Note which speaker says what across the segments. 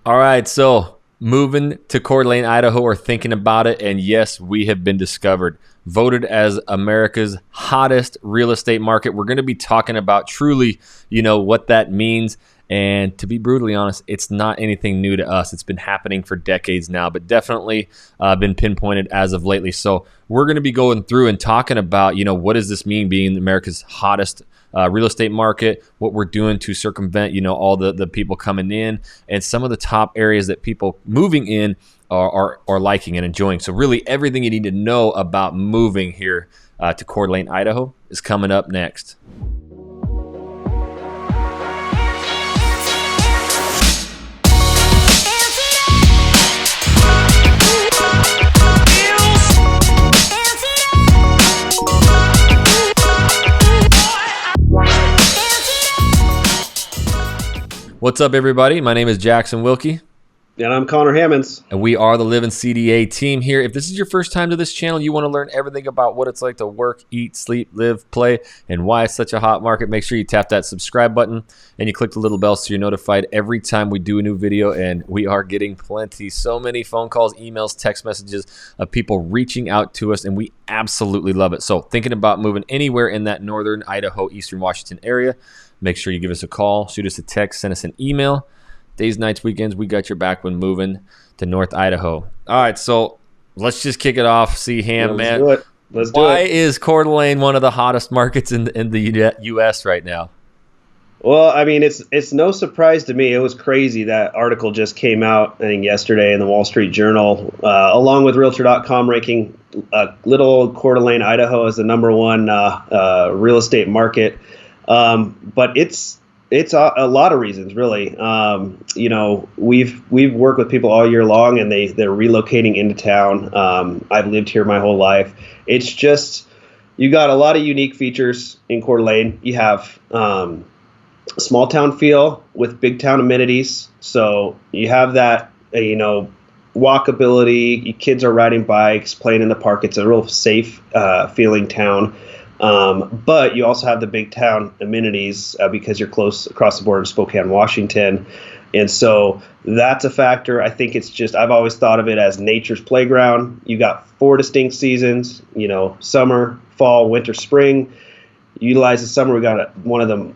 Speaker 1: All right, so moving to Coeur d'Alene, Idaho, or thinking about it, and yes, we have been discovered. Voted as America's hottest real estate market. We're going to be talking about truly, what that means. And to be brutally honest, it's not anything new to us. It's been happening for decades now, but definitely been pinpointed as of lately. So we're going to be going through and talking about, what does this mean being America's hottest real estate market, what we're doing to circumvent, all the people coming in, and some of the top areas that people moving in are liking and enjoying. So really everything you need to know about moving here to Coeur d'Alene, Idaho is coming up next. What's up, everybody? My name is Jackson Wilkey.
Speaker 2: And I'm Conor Hammons.
Speaker 1: And we are the Living CDA team here. If this is your first time to this channel, you want to learn everything about what it's like to work, eat, sleep, live, play, and why it's such a hot market, make sure you tap that subscribe button and you click the little bell so you're notified every time we do a new video. And we are getting plenty, so many phone calls, emails, text messages of people reaching out to us, and we absolutely love it. So thinking about moving anywhere in that northern Idaho, eastern Washington area, make sure you give us a call, shoot us a text, send us an email. Days, nights, weekends, we got your back when moving to North Idaho. All right, so let's just kick it off. See, Ham, man.
Speaker 2: Let's do it.
Speaker 1: Why is Coeur d'Alene one of the hottest markets in the U.S. right now?
Speaker 2: Well, I mean, it's no surprise to me. It was crazy. That article just came out, I think, yesterday in the Wall Street Journal, along with Realtor.com ranking little old Coeur d'Alene, Idaho as the number one real estate market. But it's a lot of reasons, really. We've worked with people all year long, and they're relocating into town. I've lived here my whole life. It's just, you got a lot of unique features in Coeur d'Alene. You have small town feel with big town amenities. So you have that, walkability. Your kids are riding bikes, playing in the park. It's a real safe feeling town. But you also have the big town amenities because you're close across the border to Spokane, Washington. And so that's a factor. I think it's just, I've always thought of it as nature's playground. You got 4 distinct seasons, summer, fall, winter, spring. Utilize the summer. We got one of the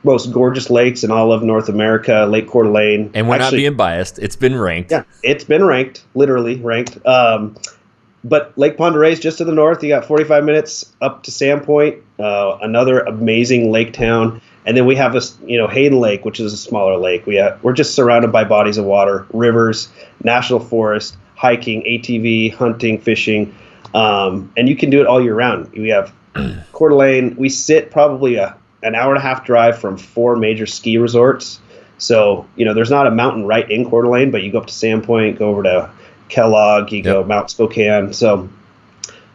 Speaker 2: most gorgeous lakes in all of North America, Lake Coeur d'Alene.
Speaker 1: And we're not being biased. It's been ranked.
Speaker 2: Yeah, it's been ranked, literally ranked. But Lake Pend Oreille is just to the north. You got 45 minutes up to Sandpoint, another amazing lake town. And then we have this, HAYDEN Lake, which is a smaller lake. We're just surrounded by bodies of water, rivers, national forest, hiking, ATV, hunting, fishing. And you can do it all year round. We have Coeur d'Alene. We sit probably an hour and a half drive from 4 major ski resorts. So, there's not a mountain right in Coeur d'Alene, but you go up to Sandpoint, go over to Kellogg, you go Mount Spokane. So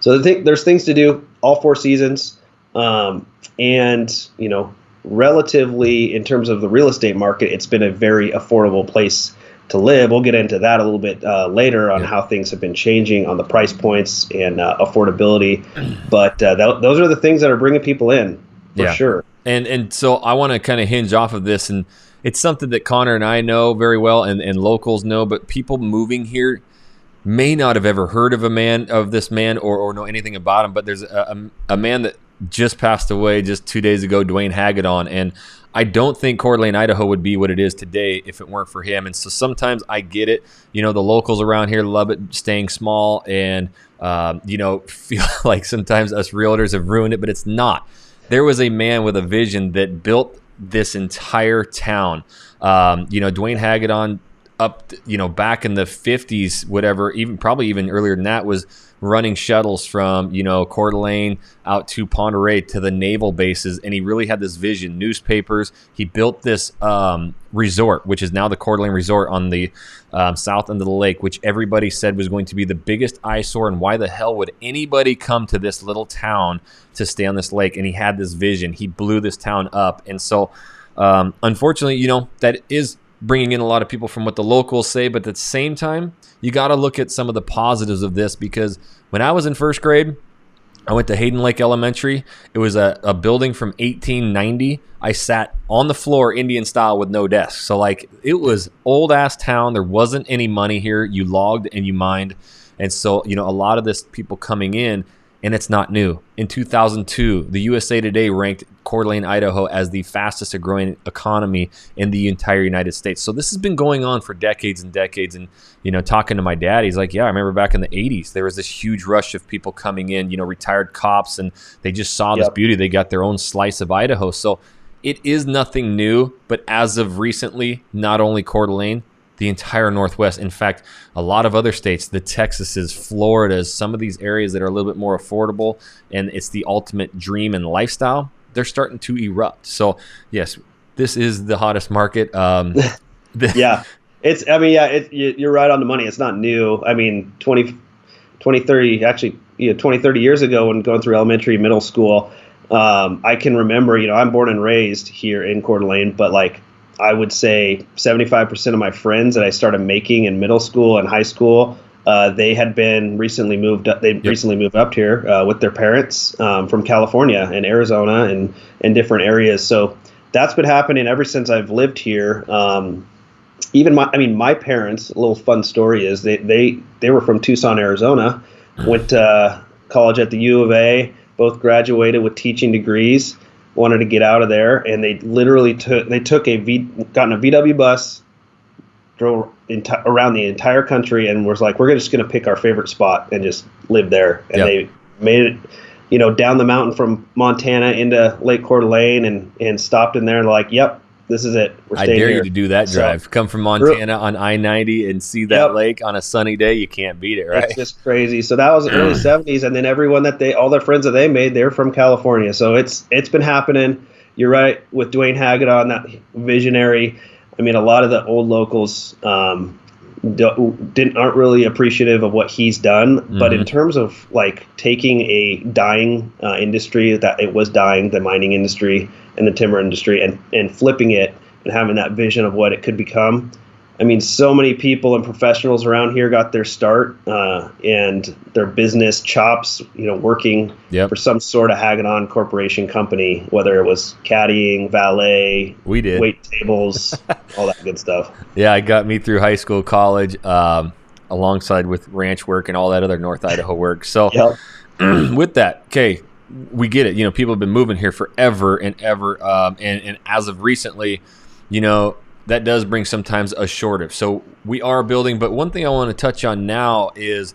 Speaker 2: there's things to do all 4 seasons. And, relatively in terms of the real estate market, it's been a very affordable place to live. We'll get into that a little bit later on how things have been changing on the price points and affordability. But those are the things that are bringing people in for sure.
Speaker 1: And so I want to kind of hinge off of this, and it's something that Connor and I know very well, and locals know, but people moving here may not have ever heard of this man or know anything about him. But there's a man that just passed away just 2 days ago, Dwayne Hagadon, and I don't think Coeur d'Alene, Idaho would be what it is today if it weren't for him. And so sometimes I get it. The locals around here love it staying small, and feel like sometimes us realtors have ruined it, but it's not. There was a man with a vision that built this entire town. Dwayne Hagadon, up back in the 50s, whatever, probably even earlier than that, was running shuttles from Coeur d'Alene out to Pend Oreille to the naval bases, and he really had this vision. Newspapers. He built this resort, which is now the Coeur d'Alene Resort on the south end of the lake, which everybody said was going to be the biggest eyesore, and why the hell would anybody come to this little town to stay on this lake? And he had this vision. He blew this town up, and so unfortunately, that is bringing in a lot of people from what the locals say, but at the same time, you got to look at some of the positives of this, because when I was in first grade, I went to Hayden Lake Elementary. It was a building from 1890. I sat on the floor Indian style with no desk. So like it was old ass town. There wasn't any money here. You logged and you mined. And so, a lot of this people coming in, and it's not new. In 2002, the USA Today ranked Coeur d'Alene, Idaho as the fastest growing economy in the entire United States. So this has been going on for decades and decades. And, talking to my dad, he's like, yeah, I remember back in the 80s, there was this huge rush of people coming in, retired cops, and they just saw this beauty. They got their own slice of Idaho. So it is nothing new, but as of recently, not only Coeur d'Alene, the entire Northwest. In fact, a lot of other states, the Texases, Floridas, some of these areas that are a little bit more affordable, and it's the ultimate dream and lifestyle, they're starting to erupt. So, yes, this is the hottest market.
Speaker 2: Yeah. You're right on the money. It's not new. I mean, 20, 30 years ago when going through elementary, middle school, I can remember, I'm born and raised here in Coeur d'Alene, but like, I would say 75% of my friends that I started making in middle school and high school, they had been recently moved up. They recently moved up here with their parents from California and Arizona and different areas. So that's been happening ever since I've lived here. Even my parents. A little fun story is they were from Tucson, Arizona, went to college at the U of A, both graduated with teaching degrees. Wanted to get out of there, and they literally got in a VW bus, drove around the entire country, and was like, we're just going to pick our favorite spot and just live there. And they made it, down the mountain from Montana into Lake Coeur d'Alene and stopped in there and like, yep, this is it. We're staying
Speaker 1: I dare
Speaker 2: here.
Speaker 1: You to do that drive. So, come from Montana on I-90 and see that lake on a sunny day. You can't beat it, right?
Speaker 2: It's just crazy. So that was the early 70s, and then everyone all their friends that they made, they're from California. So it's been happening. You're right with Dwayne Hagedon, that visionary. I mean, a lot of the old locals aren't really appreciative of what he's done. But in terms of like taking a dying industry, that it was dying, the mining industry and the timber industry, and flipping it and having that vision of what it could become. I mean, so many people and professionals around here got their start and their business chops, working for some sort of Hagedon Corporation company, whether it was caddying, valet, wait tables, all that good stuff.
Speaker 1: Yeah, it got me through high school, college, alongside with ranch work and all that other North Idaho work. So with that, okay, we get it. People have been moving here forever and ever. And as of recently, that does bring sometimes a shortage. So we are building, but one thing I want to touch on now is,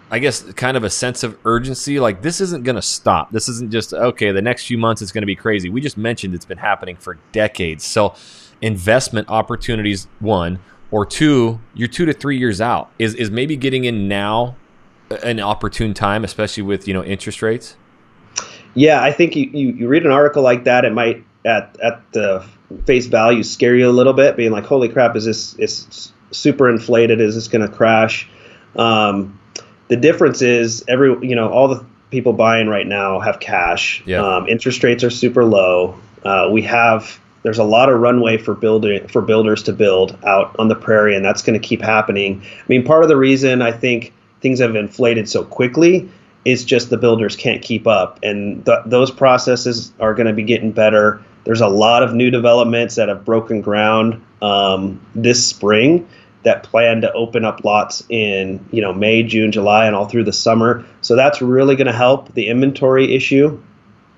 Speaker 1: I guess, kind of a sense of urgency. Like, this isn't going to stop. This isn't just, okay, the next few months it's going to be crazy. We just mentioned it's been happening for decades. So investment opportunities, one, or two, you're 2 to 3 years out. Is maybe getting in now an opportune time, especially with, interest rates?
Speaker 2: Yeah, I think you read an article like that, it might at the face value scare you a little bit, being like, holy crap, is super inflated? Is this going to crash? The difference is all the people buying right now have cash. Interest rates are super low. There's a lot of runway for builders to build out on the prairie, and that's going to keep happening. I mean, part of the reason I think things have inflated so quickly is just the builders can't keep up, and those processes are going to be getting better. There's a lot of new developments that have broken ground this spring that plan to open up lots in May, June, July, and all through the summer. So that's really going to help the inventory issue.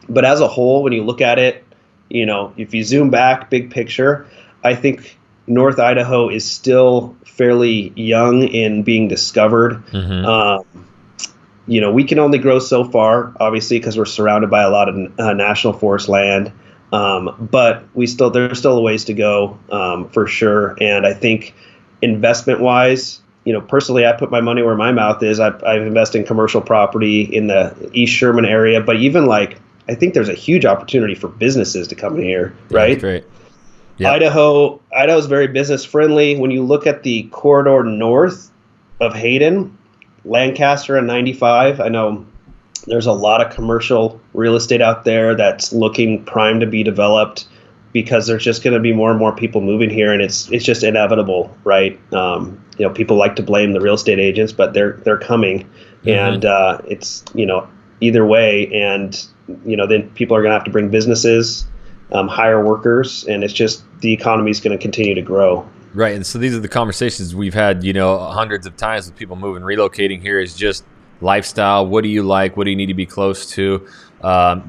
Speaker 2: But as a whole, when you look at it, if you zoom back, big picture, I think North Idaho is still fairly young in being discovered. We can only grow so far, obviously, because we're surrounded by a lot of national forest land. But there's still a ways to go for sure. And I think investment wise, personally, I put my money where my mouth is. I've invested in commercial property in the East Sherman area, but even I think there's a huge opportunity for businesses to come in here, right?
Speaker 1: That's great. Yep.
Speaker 2: Idaho is very business friendly. When you look at the corridor north of Hayden, Lancaster and 95, I know there's a lot of commercial real estate out there that's looking prime to be developed because there's just going to be more and more people moving here, and it's just inevitable, right? People like to blame the real estate agents, but they're coming, and it's either way. And, then people are going to have to bring businesses, hire workers, and it's just the economy is going to continue to grow.
Speaker 1: Right. And so these are the conversations we've had, hundreds of times with people moving, relocating here is just lifestyle. What do you like? What do you need to be close to?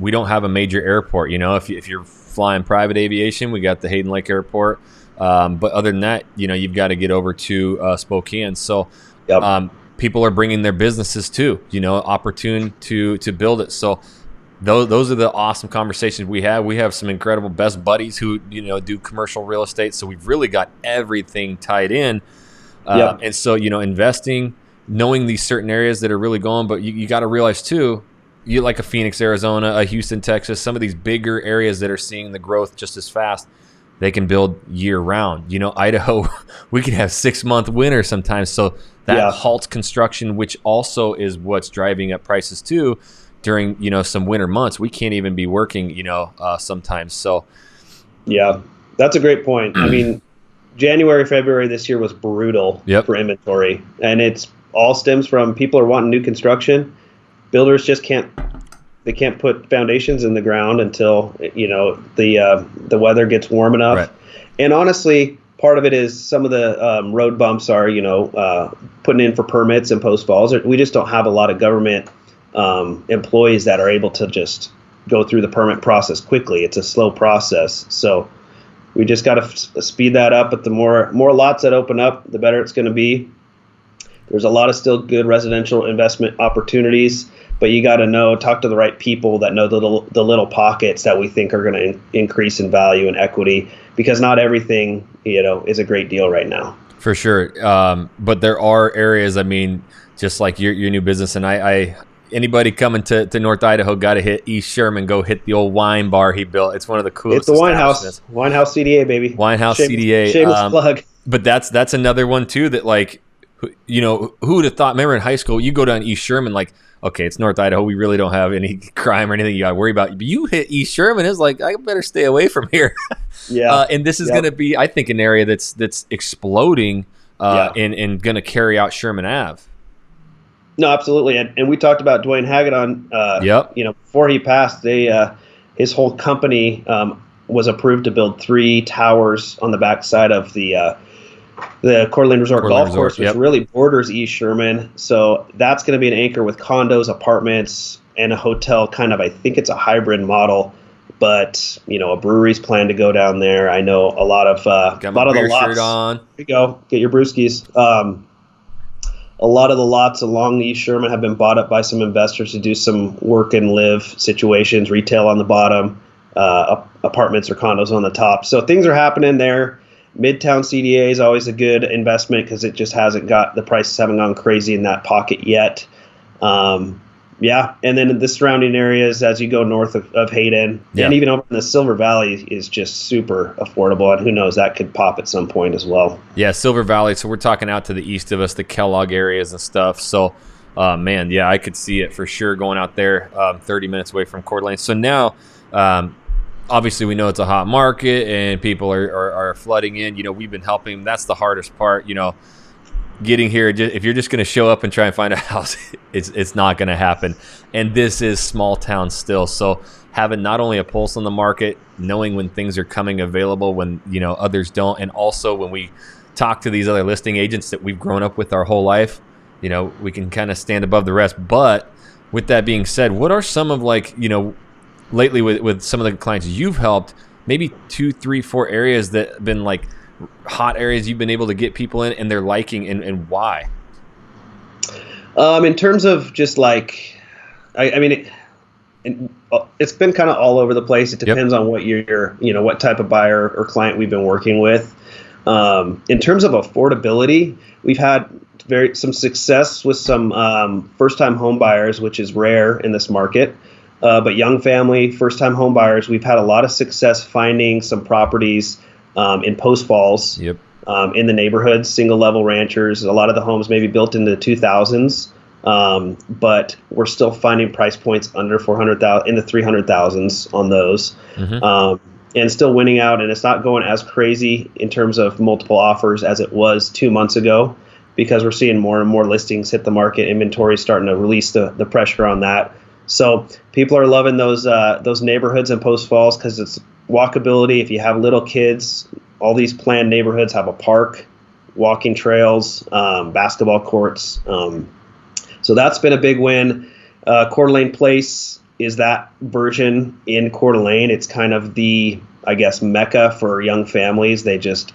Speaker 1: We don't have a major airport. If you're flying private aviation, we got the Hayden Lake Airport. But other than that, you've got to get over to Spokane. So
Speaker 2: Yep.
Speaker 1: People are bringing their businesses too, opportune to build it. So those are the awesome conversations we have. We have some incredible best buddies who, do commercial real estate. So we've really got everything tied in.
Speaker 2: Yep.
Speaker 1: And so, investing, knowing these certain areas that are really going, but you got to realize too, you like a Phoenix, Arizona, a Houston, Texas, some of these bigger areas that are seeing the growth just as fast, they can build year round. Idaho, we can have 6-month winter sometimes. So that halts construction, which also is what's driving up prices too during, some winter months. We can't even be working, sometimes. So,
Speaker 2: yeah, that's a great point. I mean, January, February this year was brutal for inventory, and it's all stems from people are wanting new construction. Builders just can't put foundations in the ground until, the weather gets warm enough.
Speaker 1: Right.
Speaker 2: And honestly, part of it is some of the road bumps are, putting in for permits and post falls. We just don't have a lot of government employees that are able to just go through the permit process quickly. It's a slow process. So we just got to speed that up. But the more lots that open up, the better it's going to be. There's a lot of still good residential investment opportunities, but you got to talk to the right people that know the little pockets that we think are going to increase in value and equity, because not everything, is a great deal right now.
Speaker 1: For sure. But there are areas, just like your new business, and I anybody coming to North Idaho got to hit East Sherman, go hit the old wine bar he built. It's one of the coolest.
Speaker 2: It's the Winehouse CDA, baby.
Speaker 1: Winehouse CDA.
Speaker 2: Shameless plug.
Speaker 1: But that's another one too that, like, who would have thought? Remember in high school, you go down East Sherman, like, okay, it's North Idaho, we really don't have any crime or anything you got to worry about. But you hit East Sherman, it's like, I better stay away from here.
Speaker 2: Yeah.
Speaker 1: And this is going to be, I think, an area that's exploding and going to carry out Sherman Ave.
Speaker 2: No, absolutely. And we talked about Dwayne Hagedon, before he passed, his whole company was approved to build 3 towers on the backside of the Coeur d'Alene Resort Golf Course, which really borders East Sherman. So that's going to be an anchor with condos, apartments, and a hotel, kind of, I think it's a hybrid model. But, a brewery's planned to go down there. I know a lot of the lots.
Speaker 1: Shirt on.
Speaker 2: There you go. Get your brewskis. A lot of the lots along East Sherman have been bought up by some investors to do some work and live situations, retail on the bottom, apartments or condos on the top. So things are happening there. Midtown CDA is always a good investment because it just the prices haven't gone crazy in that pocket yet. And then in the surrounding areas, as you go north of Hayden, and even over in the Silver Valley is just super affordable. And who knows, that could pop at some point as well. Yeah,
Speaker 1: Silver Valley. So we're talking out to the east of us, the Kellogg areas and stuff. So, I could see it for sure going out there 30 minutes away from Coeur d'Alene. So now, obviously, we know it's a hot market and people are flooding in. We've been helping. That's the hardest part, getting here. If you're just going to show up and try and find a house, it's not going to happen. And this is small town still. So having not only a pulse on the market, knowing when things are coming available, when, others don't. And also when we talk to these other listing agents that we've grown up with our whole life, we can kind of stand above the rest. But with that being said, what are some of, like, lately with some of the clients you've helped, maybe 2, 3, 4 areas that have been like hot areas you've been able to get people in and they're liking, and why?
Speaker 2: In terms of just like, it's been kind of all over the place. It depends on what what type of buyer or client we've been working with. In terms of affordability, we've had some success with some first-time home buyers, which is rare in this market. But young family, first-time home buyers, we've had a lot of success finding some properties in Post Falls, in the neighborhoods, single-level ranchers. A lot of the homes maybe built in the 2000s, but we're still finding price points under $400,000, in the 300,000s on those, and still winning out. And it's not going as crazy in terms of multiple offers as it was 2 months ago, because we're seeing more and more listings hit the market. Inventory is starting to release the pressure on that. So people are loving those neighborhoods in Post Falls because it's walkability. If you have little kids, all these planned neighborhoods have a park, walking trails, basketball courts. So that's been a big win. Coeur d'Alene Place is that version in Coeur d'Alene. It's kind of the, I guess, mecca for young families. They just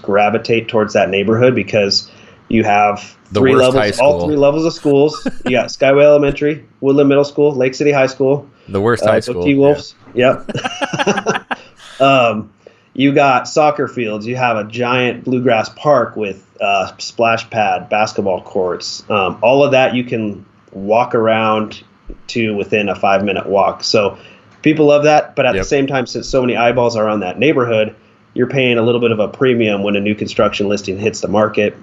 Speaker 2: gravitate towards that neighborhood because you have all 3 levels of schools. You got Skyway Elementary, Woodland Middle School, Lake City High School.
Speaker 1: The worst high school.
Speaker 2: T-Wolves. Yeah. Yep. You got soccer fields. You have a giant bluegrass park with splash pad, basketball courts. All of that you can walk around to within a 5-minute walk. So people love that. But at the same time, since so many eyeballs are on that neighborhood, you're paying a little bit of a premium when a new construction listing hits the market.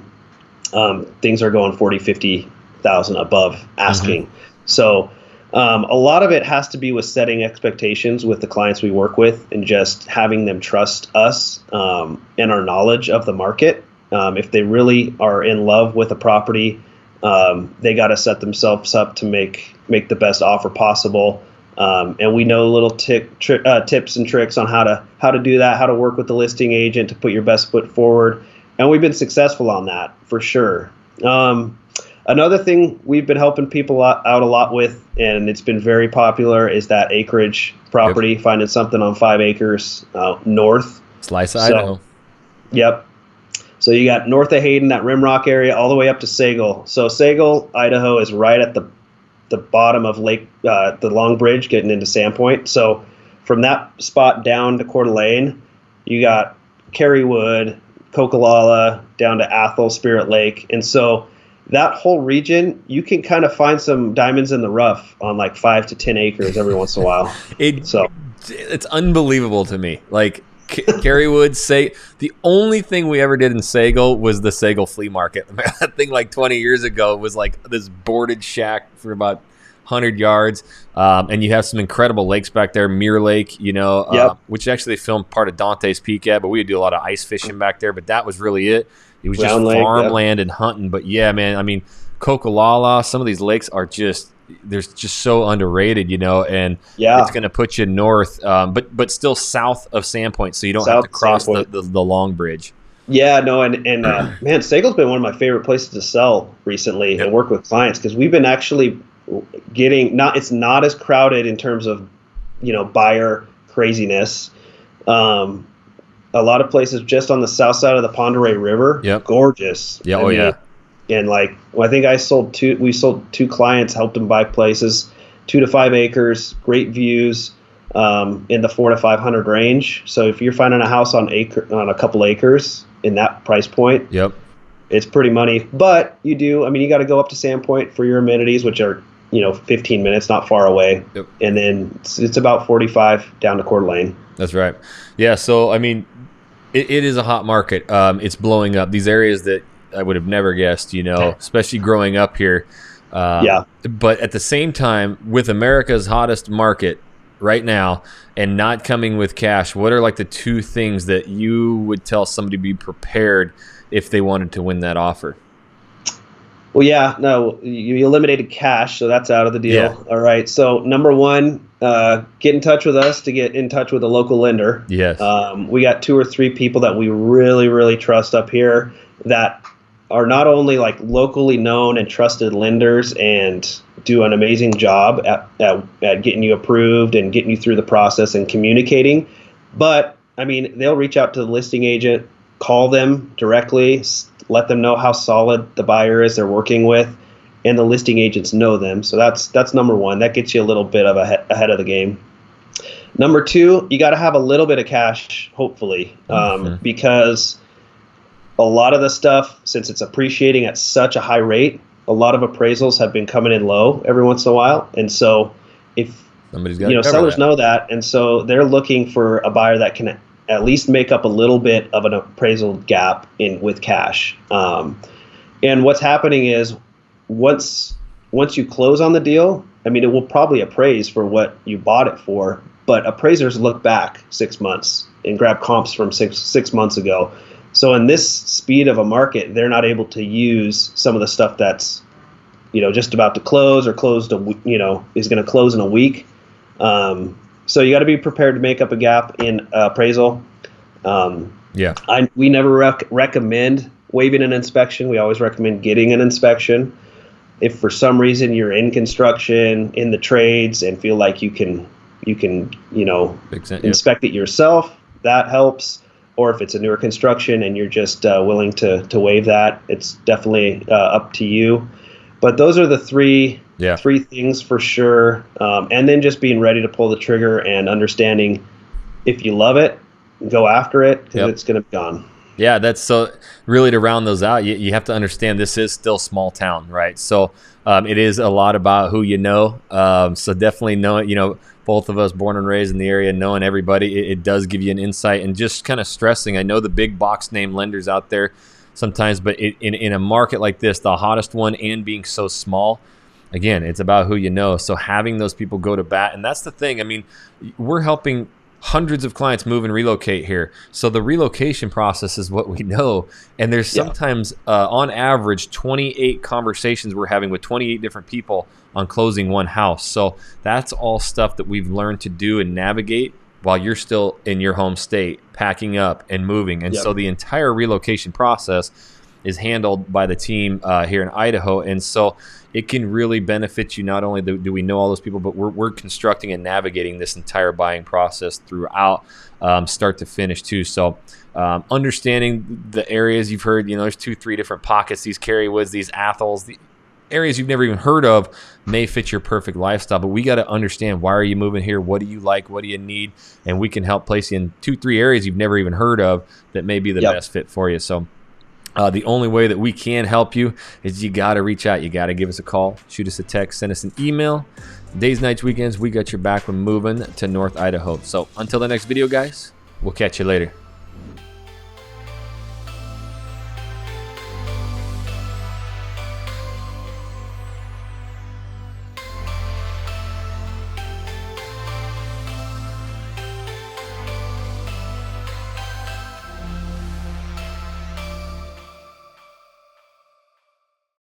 Speaker 2: Things are going 40, 50,000 above asking. Mm-hmm. So a lot of it has to be with setting expectations with the clients we work with and just having them trust us and our knowledge of the market. If they really are in love with a property, they got to set themselves up to make the best offer possible. And we know little tips and tricks on how to do that, how to work with the listing agent to put your best foot forward. And we've been successful on that for sure. Another thing we've been helping people out a lot with, and it's been very popular, is that acreage property, finding something on 5 acres north.
Speaker 1: Slice of Idaho.
Speaker 2: Yep. So you got north of Hayden, that Rimrock area, all the way up to Sagal. So Sagal, Idaho is right at the bottom of the Long Bridge getting into Sandpoint. So from that spot down to Coeur d'Alene, you got Kerrywood, Coquilala, down to Athol, Spirit Lake. And so that whole region, you can kind of find some diamonds in the rough on like 5 to 10 acres every once in a while.
Speaker 1: It's unbelievable to me. Like Kerrywood, the only thing we ever did in Sagal was the Sagal flea market. That thing like 20 years ago was like this boarded shack for about 100 yards. And you have some incredible lakes back there, Mirror Lake, which actually they filmed part of Dante's Peak at, but we would do a lot of ice fishing back there, but that was really it. It was just farmland and hunting. But yeah, man, I mean, Coquilala, some of these lakes are they're just so underrated, and it's going to put you north, but still south of Sandpoint, so you don't have to cross the Long Bridge.
Speaker 2: Yeah, no, and man, Sagal's been one of my favorite places to sell recently and work with clients because we've been actually getting it's not as crowded in terms of buyer craziness. A lot of places just on the south side of the Pend Oreille River, gorgeous. Yeah, and like I think we sold 2 clients, helped them buy places, 2 to 5 acres, great views, in the 400 to 500 range. So if you're finding a house on a couple acres in that price point, it's pretty money. But you got to go up to Sandpoint for your amenities, which are 15 minutes, not far away. And then it's about 45 down to Coeur d'Alene.
Speaker 1: That's right. Yeah. So I mean, it is a hot market. It's blowing up. These areas that I would have never guessed, especially growing up here. But at the same time, with America's hottest market right now and not coming with cash, what are like the 2 things that you would tell somebody to be prepared if they wanted to win that offer?
Speaker 2: Well, you eliminated cash, so that's out of the deal. Yeah. All right. So number 1, get in touch with us to get in touch with a local lender.
Speaker 1: Yes.
Speaker 2: We got 2 or 3 people that we really, really trust up here that are not only like locally known and trusted lenders and do an amazing job at getting you approved and getting you through the process and communicating, but I mean, they'll reach out to the listing agent, call them directly, let them know how solid the buyer is they're working with, and the listing agents know them. So that's number 1. That gets you a little bit of ahead of the game. Number 2, you got to have a little bit of cash, hopefully, because a lot of the stuff, since it's appreciating at such a high rate, a lot of appraisals have been coming in low every once in a while. And so if sellers know that, and so they're looking for a buyer that can at least make up a little bit of an appraisal gap with cash. And what's happening is once you close on the deal, I mean, it will probably appraise for what you bought it for, but appraisers look back 6 months and grab comps from six months ago. So in this speed of a market, they're not able to use some of the stuff that's just about to close or is going to close in a week. So you got to be prepared to make up a gap in appraisal. We never recommend waiving an inspection. We always recommend getting an inspection. If for some reason you're in construction, in the trades, and feel like you can inspect it yourself, that helps. Or if it's a newer construction and you're just willing to waive that, it's definitely up to you. But those are the three things for sure. And then just being ready to pull the trigger and understanding if you love it, go after it, because it's going to be gone.
Speaker 1: Yeah, that's so really to round those out, you have to understand this is still small town, right? So it is a lot about who you know. So definitely knowing, both of us born and raised in the area, knowing everybody, it does give you an insight. And just kind of stressing, I know the big box name lenders out there sometimes, but in a market like this, the hottest one and being so small, again, it's about who you know. So having those people go to bat, and that's the thing. I mean, we're helping hundreds of clients move and relocate here. So the relocation process is what we know. And there's sometimes, on average, 28 conversations we're having with 28 different people on closing one house. So that's all stuff that we've learned to do and navigate while you're still in your home state, packing up and moving. And so the entire relocation process is handled by the team here in Idaho. And so it can really benefit you. Not only do we know all those people, but we're constructing and navigating this entire buying process throughout start to finish too. So understanding the areas you've heard, there's 2-3 different pockets, these Carrywoods, these Atholls, the areas you've never even heard of may fit your perfect lifestyle. But we got to understand, why are you moving here? What do you like? What do you need? And we can help place you in 2-3 areas you've never even heard of that may be the best fit for you. So the only way that we can help you is you got to reach out. You got to give us a call, shoot us a text, send us an email. Days, nights, weekends, we got your back when moving to North Idaho. So until the next video, guys, we'll catch you later.